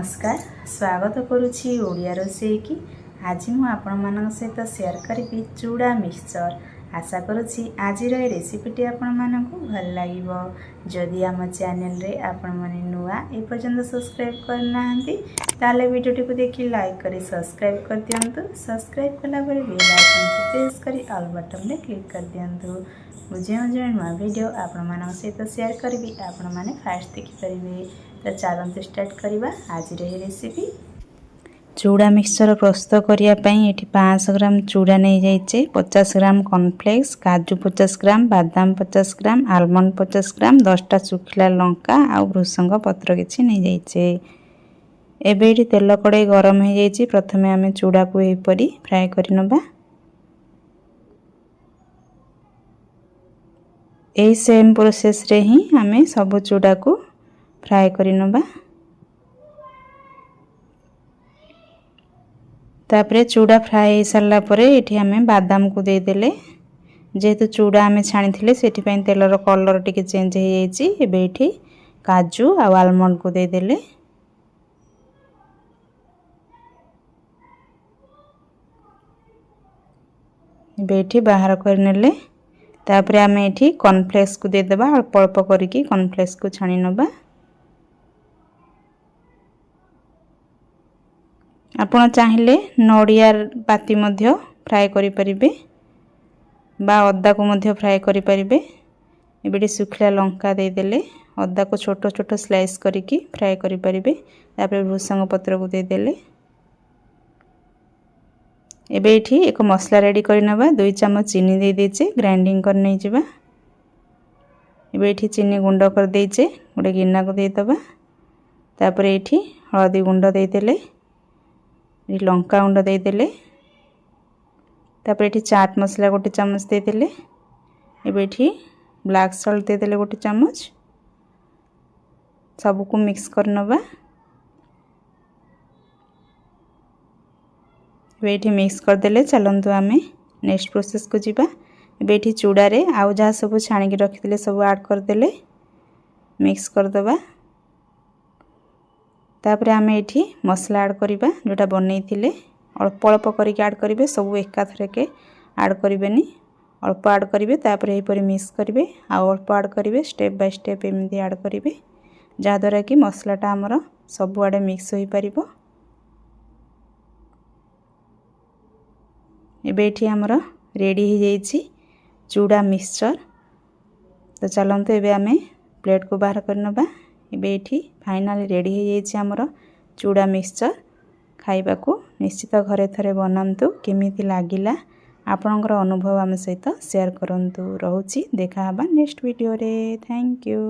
नमस्कार स्वागत करुछि ओडिया रोषेई की। आज मु आपण मान सहित शेयर करी चूड़ा मिक्सचर। आशा करुछि आज रेसिपीटी आपण मानकु भल लागिवो। जदि आम चैनल रे आपण माने नुआ ए पर्यंत सब्सक्राइब करना ताले वीडियोटी को देखि लाइक करी सब्सक्राइब कर दियंतु। सब्सक्राइब कला बेल आइकन को प्रेस करी ऑल बटन में क्लिक कर दियंतु। मुझे नुआ वीडियो आपण मान सहित शेयर करी आपण माने फास्ट देखि परिबे। तो चलते स्टार्ट करवा आज रेसिपी। चूड़ा मिक्सचर प्रस्तुत करने 500 ग्राम चूड़ा नहीं जाइए, 50 ग्राम कॉर्नफ्लेक्स, काजू 50 ग्राम, बादाम 50 ग्राम, आलमंड 50 ग्राम, 10टा सुखिला लंका आउ भृसंग पत्र किसी नहीं जाइए। एबे ये तेल कड़े गरम हो जाइए। प्रथमे आम चूड़ा को एपरी फ्राए करनबा। यही सेम प्रोसेस रे ही आम सब चूड़ा को फ्राए करनबा। तापरे चूड़ा फ्राए हो सारा परे एठी आमे बादाम को दे देले। जेहेतु चूड़ा आमे छाणी थिले सेठी पई तेलर कलर टिके चेंज हो जाइछि। एबे एठी काजू आ आलमंड को दे देले। एबे एठी बाहर कर नेले। तापरे आमे एठी कॉर्नफ्लेक्स को दे देबा। अल्प अल्प करिकि कॉर्नफ्लेक्स को छाणी नबा। आपण चाहिए नड़िया पाती मध्य फ्राए करि परिबे बा अदा को मध्य फ्राए करि परिबे। एबे सुखिला लंका दे देले। अदा को छोट छोट स्लाइस करिकि फ्राए करि परिबे। तापर भृसंग पत्र को दे देले। एबे एठी एक मसला रेडी करनबा। 2 चम्मच चीनी दे देचे, ग्राइंडिंग कर नै जिबा। एबे एठी चीनी गुंड कर देचे, गोटे गिन्ना को दे दबा। तापर एठी हळदी गुंड दे देले, लंका गुंड दे देले। तापर एठी चाट मसला गोटे चम्मच दे देले। एबे एठी ब्लैक सॉल्ट दे देले गोटे चम्मच। सब को मिक्स करनबा। एबे एठी मिक्स कर देले। चलंतु आमे नेक्स्ट प्रोसेस को जिबा। एबे एठी चूड़ा रे आउ जहा सब छाणी के रखिथिले सब ऐड कर देले, मिक्स कर दबा। तापर आमे एठी मसला ऐड करिबा जोटा बनै थिले। अल्प अल्प करिक ऐड करिवे, सब एका थरके ऐड करिवेनी, अल्प ऐड करिवे। तापर एही परि मिक्स करिवे, आ अल्प ऐड करिवे, स्टेप बाय स्टेप एमती ऐड करिवे, जा द्वारा कि मसलाटा हमर सब आडे मिक्स होई परिबो। एबे एठी हमर रेडी हो जाइछि चूड़ा मिक्सचर। तो चलंतु एबे आमे प्लेट को बाहर करनबा। एबे एठी फाइनली रेडी हो जाइछि हमर चूड़ा मिक्सचर। खाइबा को निश्चित घरे थरे बनांतु। केमिति लागिला आपनकर अनुभव आम सहित शेयर करंतु। रहउछि देखा हबा नेक्स्ट वीडियो रे। Thank you.